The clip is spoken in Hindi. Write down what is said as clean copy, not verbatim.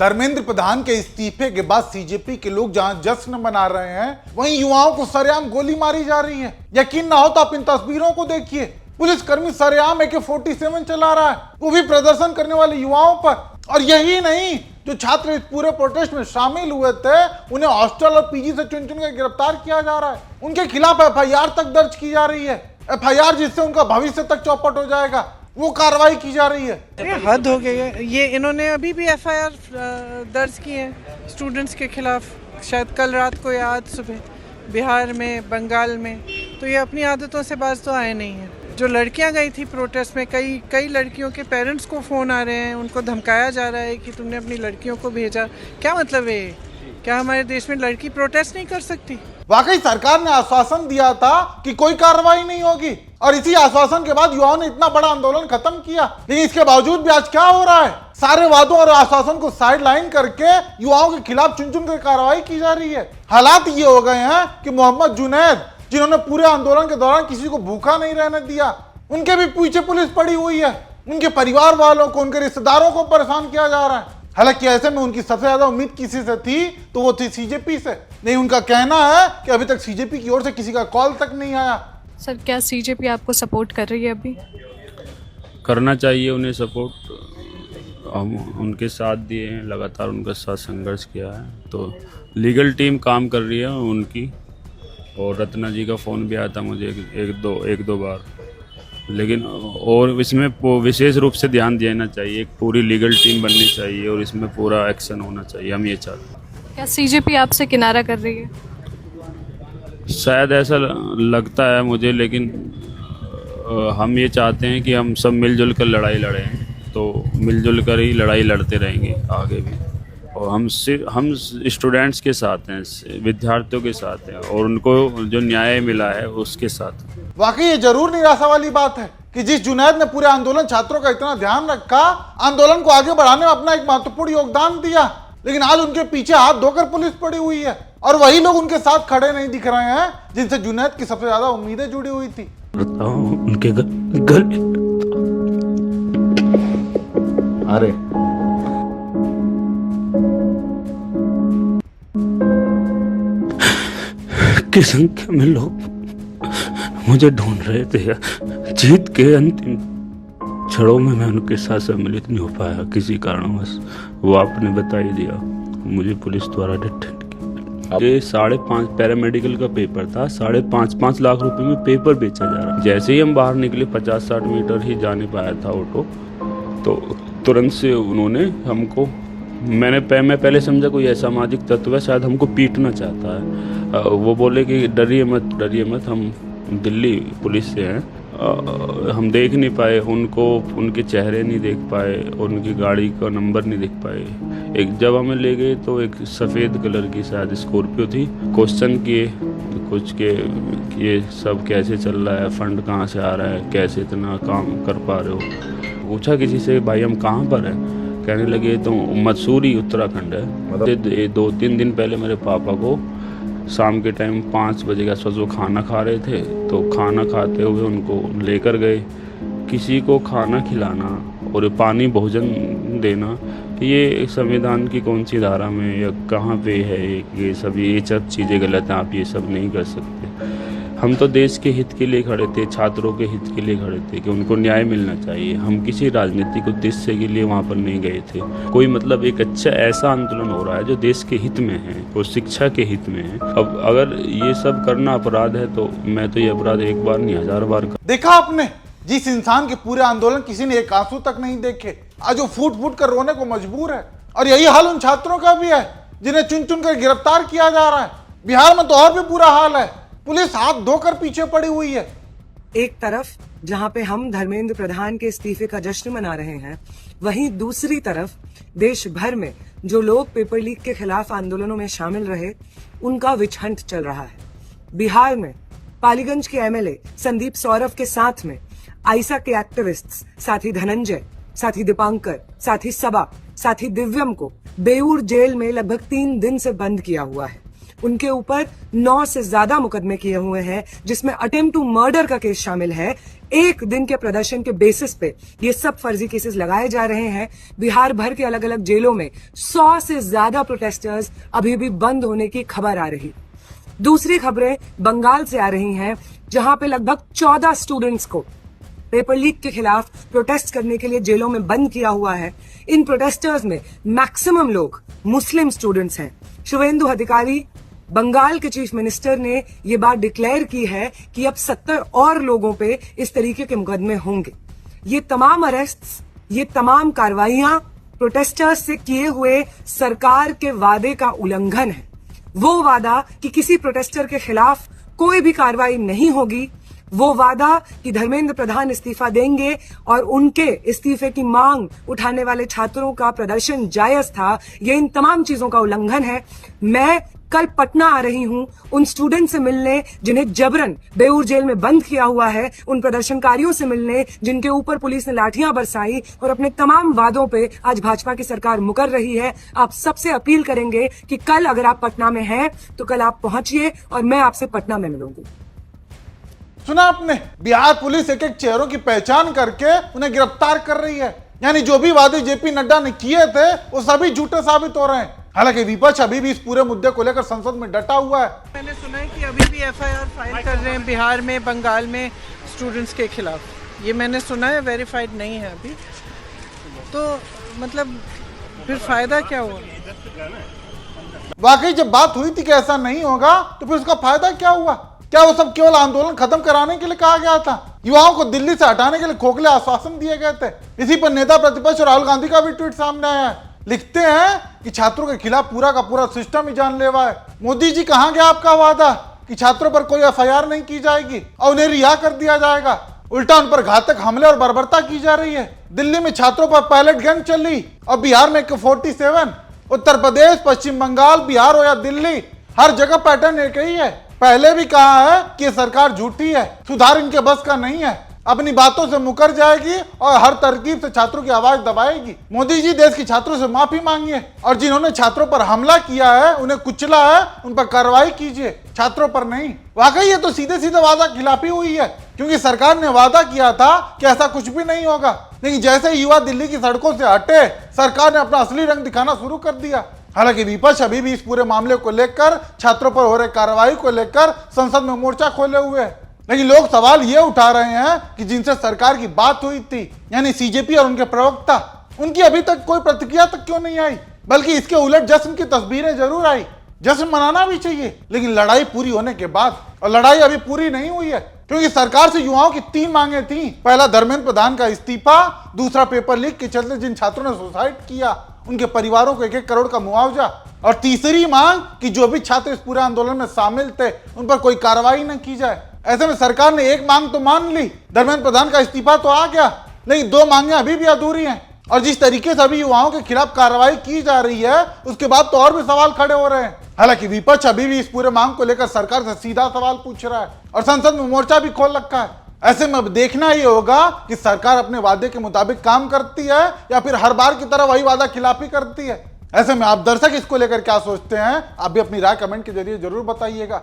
धर्मेंद्र प्रधान के इस्तीफे के बाद सीजेपी के लोग जहां जश्न मना रहे हैं, वहीं युवाओं को सरेआम गोली मारी जा रही है। यकीन ना हो तो आप इन तस्वीरों को देखिए। पुलिसकर्मी सरेआम AK-47 चला रहा है, वो भी प्रदर्शन करने वाले युवाओं पर। और यही नहीं, जो छात्र इस पूरे प्रोटेस्ट में शामिल हुए थे, उन्हें हॉस्टल और पीजी से चुन चुन कर गिरफ्तार किया जा रहा है। उनके खिलाफ FIR तक दर्ज की जा रही है। FIR जिससे उनका भविष्य तक चौपट हो जाएगा, वो कार्रवाई की जा रही है। ये हद हो गई है। ये इन्होंने अभी भी FIR दर्ज की है स्टूडेंट्स के खिलाफ, शायद कल रात को या आज सुबह, बिहार में, बंगाल में। तो ये अपनी आदतों से बाज तो आए नहीं हैं। जो लड़कियां गई थी प्रोटेस्ट में, कई लड़कियों के पेरेंट्स को फ़ोन आ रहे हैं, उनको धमकाया जा रहा है कि तुमने अपनी लड़कियों को भेजा। क्या मतलब है? क्या हमारे देश में लड़की प्रोटेस्ट नहीं कर सकती? वाकई सरकार ने आश्वासन दिया था कि कोई कार्रवाई नहीं होगी, और इसी आश्वासन के बाद युवाओं ने इतना बड़ा आंदोलन खत्म किया। लेकिन इसके बावजूद भी आज क्या हो रहा है? सारे वादों और आश्वासन को साइड लाइन करके युवाओं के खिलाफ चुन चुन कर कार्रवाई की जा रही है। हालात ये हो गए हैं कि मोहम्मद जुनैद, जिन्होंने पूरे आंदोलन के दौरान किसी को भूखा नहीं रहने दिया, उनके भी पीछे पुलिस पड़ी हुई है। उनके परिवार वालों को, उनके रिश्तेदारों को परेशान किया जा रहा है। हालांकि ऐसे में उनकी सबसे ज्यादा उम्मीद किसी से थी तो वो थी सीजेपी से। नहीं, उनका कहना है कि अभी तक सीजेपी की ओर से किसी का कॉल तक नहीं आया। सर, क्या सीजेपी आपको सपोर्ट कर रही है? अभी करना चाहिए उन्हें सपोर्ट। हम उनके साथ दिए हैं, लगातार उनके साथ संघर्ष किया है। तो लीगल टीम काम कर रही है उनकी, और रत्ना जी का फ़ोन भी आया था मुझे एक दो बार। लेकिन और इसमें विशेष रूप से ध्यान देना चाहिए, एक पूरी लीगल टीम बननी चाहिए और इसमें पूरा एक्शन होना चाहिए। हम ये चाहते हैं। क्या सीजेपी आपसे किनारा कर रही है? शायद ऐसा लगता है मुझे, लेकिन हम ये चाहते हैं कि हम सब मिलजुल कर लड़ाई लड़ें। तो मिलजुल कर ही लड़ाई लड़ते रहेंगे आगे भी। और हम स्टूडेंट्स के साथ हैं, विद्यार्थियों के साथ हैं, और उनको जो न्याय मिला है उसके साथ। वाकई ये जरूर निराशा वाली बात है कि जिस जुनैद ने पूरे आंदोलन छात्रों का इतना ध्यान रखा, आंदोलन को आगे बढ़ाने में अपना एक महत्वपूर्ण योगदान दिया, लेकिन आज उनके पीछे हाथ धोकर पुलिस पड़ी हुई है। और वही लोग उनके साथ खड़े नहीं दिख रहे हैं जिनसे जुनैद की सबसे ज्यादा उम्मीदें जुड़ी हुई थी। उनके घर अरे की संख्या में लोग मुझे ढूंढ रहे थे। जीत के अंतिम क्षणों में मैं उनके साथ सम्मिलित नहीं हो पाया किसी कारणवश। वो आपने बता ही दिया, मुझे पुलिस द्वारा डिटेन किया। ये 5.5 पैरामेडिकल का पेपर था। 5.5 लाख रुपए में पेपर बेचा जा रहा। जैसे ही हम बाहर निकले, 50-60 मीटर ही जाने पाया था ऑटो, तो तुरंत से उन्होंने हमको, मैं पहले समझा कोई असामाजिक तत्व है, शायद हमको पीटना चाहता है। वो बोले कि डरिए मत, हम दिल्ली पुलिस से हैं। हम देख नहीं पाए उनको, उनके चेहरे नहीं देख पाए, उनकी गाड़ी का नंबर नहीं देख पाए। जब हमें ले गए तो एक सफ़ेद कलर की शायद स्कॉर्पियो थी। क्वेश्चन किए कुछ के ये सब कैसे चल रहा है, फंड कहाँ से आ रहा है, कैसे इतना काम कर पा रहे हो। पूछा किसी से, भाई हम कहाँ पर हैं? कहने लगे तो मसूरी उत्तराखंड है। 2-3 दिन पहले मेरे पापा को शाम के टाइम 5 बजे के आसपास वो खाना खा रहे थे, तो खाना खाते हुए उनको लेकर गए। किसी को खाना खिलाना और पानी भोजन देना, ये संविधान की कौन सी धारा में या कहाँ पे है? ये सब चीज़ें गलत हैं। आप ये सब नहीं कर सकते। हम तो देश के हित के लिए खड़े थे, छात्रों के हित के लिए खड़े थे कि उनको न्याय मिलना चाहिए। हम किसी राजनीतिक उद्देश्य के लिए वहाँ पर नहीं गए थे। कोई मतलब एक अच्छा ऐसा आंदोलन हो रहा है जो देश के हित में है और शिक्षा के हित में है। अब अगर ये सब करना अपराध है, तो मैं तो ये अपराध एक बार नहीं 1000 बार कर। देखा आपने, जिस इंसान के पूरे आंदोलन किसी ने एक आंसू तक नहीं देखे, आज वो फूट कर रोने को मजबूर है। और यही हाल उन छात्रों का भी है जिन्हें चुन चुन कर गिरफ्तार किया जा रहा है। बिहार में तो और भी बुरा हाल है, पुलिस हाथ धोकर पीछे पड़ी हुई है। एक तरफ जहां पे हम धर्मेंद्र प्रधान के इस्तीफे का जश्न मना रहे हैं, वहीं दूसरी तरफ देश भर में जो लोग पेपर लीक के खिलाफ आंदोलनों में शामिल रहे, उनका विचहंत चल रहा है। बिहार में पालीगंज के MLA संदीप सौरभ के साथ में आइसा के एक्टिविस्ट्स साथी धनंजय, साथी दीपांकर, साथी सबा, साथी दिव्यम को बेऊर जेल में लगभग 3 दिन से बंद किया हुआ है। उनके ऊपर 9 से ज्यादा मुकदमे किए हुए हैं, जिसमें अटेम्प्ट टू मर्डर का केस शामिल है, एक दिन के प्रदर्शन के बेसिस पे ये सब फर्जी केसेस लगाए जा रहे हैं। बिहार भर के अलग अलग जेलों में 100 से ज्यादा प्रोटेस्टर्स अभी भी बंद होने की खबर आ रही। दूसरी खबरें बंगाल से आ रही हैं, जहां पे लगभग 14 स्टूडेंट्स को पेपर लीक के खिलाफ प्रोटेस्ट करने के लिए जेलों में बंद किया हुआ है। इन प्रोटेस्टर्स में मैक्सिमम लोग मुस्लिम स्टूडेंट्स हैं। शुभेंदु अधिकारी बंगाल के चीफ मिनिस्टर ने ये बात डिक्लेयर की है कि अब 70 और लोगों पे इस तरीके के मुकदमे होंगे। ये तमाम अरेस्ट्स, ये तमाम कार्रवाइयां प्रोटेस्टर्स से किए हुए सरकार के वादे का उल्लंघन है। वो वादा कि किसी प्रोटेस्टर के खिलाफ कोई भी कार्रवाई नहीं होगी, वो वादा कि धर्मेंद्र प्रधान इस्तीफा देंगे और उनके इस्तीफे की मांग उठाने वाले छात्रों का प्रदर्शन जायज था, ये इन तमाम चीजों का उल्लंघन है। मैं कल पटना आ रही हूं उन स्टूडेंट से मिलने जिन्हें जबरन बेऊर जेल में बंद किया हुआ है, उन प्रदर्शनकारियों से मिलने जिनके ऊपर पुलिस ने लाठियां बरसाई और अपने तमाम वादों पे आज भाजपा की सरकार मुकर रही है। आप सबसे अपील करेंगे कि कल अगर आप पटना में हैं तो कल आप पहुंचिए और मैं आपसे पटना में मिलूंगी। सुना आपने, बिहार पुलिस एक एक चेहरों की पहचान करके उन्हें गिरफ्तार कर रही है। यानी जो भी वादे जेपी नड्डा ने किए थे वो सभी झूठे साबित हो रहे हैं। हालांकि विपक्ष अभी भी इस पूरे मुद्दे को लेकर संसद में डटा हुआ है। मैंने सुना है कि अभी भी एफआईआर फाइल कर रहे हैं बिहार में, बंगाल में स्टूडेंट्स के खिलाफ। ये मैंने सुना है, वेरीफाइड नहीं है अभी। तो मतलब फिर फायदा क्या हुआ? वाकई जब बात हुई थी कि ऐसा नहीं होगा तो फिर उसका फायदा क्या हुआ? क्या वो सब केवल आंदोलन खत्म कराने के लिए कहा गया था? युवाओं को दिल्ली से हटाने के लिए खोखले आश्वासन दिए गए थे। इसी पर नेता प्रतिपक्ष राहुल गांधी का भी ट्वीट सामने आया है। लिखते हैं कि छात्रों के खिलाफ पूरा का पूरा सिस्टम ही जानलेवा है। मोदी जी, कहां गया आपका वादा कि छात्रों पर कोई एफआईआर नहीं की जाएगी और उन्हें रिहा कर दिया जाएगा? उल्टा उन पर घातक हमले और बर्बरता की जा रही है। दिल्ली में छात्रों पर पैलेट गन चली और बिहार में 47। उत्तर प्रदेश, पश्चिम बंगाल, बिहार हो या दिल्ली, हर जगह पैटर्न एक ही है। पहले भी कहा है कि सरकार झूठी है, सुधार इनके बस का नहीं है, अपनी बातों से मुकर जाएगी और हर तरकीब से छात्रों की आवाज दबाएगी। मोदी जी, देश के छात्रों से माफी मांगिए और जिन्होंने छात्रों पर हमला किया है, उन्हें कुचला है, उन पर कार्रवाई कीजिए, छात्रों पर नहीं। वाकई ये तो सीधे सीधे वादा खिलाफी हुई है, क्योंकि सरकार ने वादा किया था कि ऐसा कुछ भी नहीं होगा, लेकिन जैसे युवा दिल्ली की सड़कों से हटे, सरकार ने अपना असली रंग दिखाना शुरू कर दिया। हालांकि विपक्ष अभी भी इस पूरे मामले को लेकर, छात्रों पर हो रहे कार्रवाई को लेकर संसद में मोर्चा खोले हुए हैं। लेकिन लोग सवाल ये उठा रहे हैं कि जिनसे सरकार की बात हुई थी, यानी सीजेपी और उनके प्रवक्ता, उनकी अभी तक कोई प्रतिक्रिया तक क्यों नहीं आई? बल्कि इसके उलट जश्न की तस्वीरें जरूर आई। जश्न मनाना भी चाहिए, लेकिन लड़ाई पूरी होने के बाद, और लड़ाई अभी पूरी नहीं हुई है, क्योंकि सरकार से युवाओं की 3 मांगे थी। पहला, धर्मेंद्र प्रधान का इस्तीफा। दूसरा, पेपर लीक के चलते जिन छात्रों ने सुसाइड किया उनके परिवारों को 1-1 करोड़ का मुआवजा। और तीसरी मांग कि जो भी छात्र इस पूरे आंदोलन में शामिल थे उन पर कोई कार्रवाई न की जाए। ऐसे में सरकार ने एक मांग तो मान ली, धर्मेंद्र प्रधान का इस्तीफा तो आ गया, लेकिन 2 मांगे अभी भी अधूरी हैं। और जिस तरीके से अभी युवाओं के खिलाफ कार्रवाई की जा रही है, उसके बाद तो और भी सवाल खड़े हो रहे हैं। हालांकि विपक्ष अभी भी इस पूरे मांग को लेकर सरकार से सीधा सवाल पूछ रहा है और संसद में मोर्चा भी खोल रखा है। ऐसे में अब देखना ये होगा कि सरकार अपने वादे के मुताबिक काम करती है या फिर हर बार की तरह वही वादा खिलाफी करती है। ऐसे में आप दर्शक इसको लेकर क्या सोचते हैं? आप भी अपनी राय कमेंट के जरिए जरूर बताइएगा।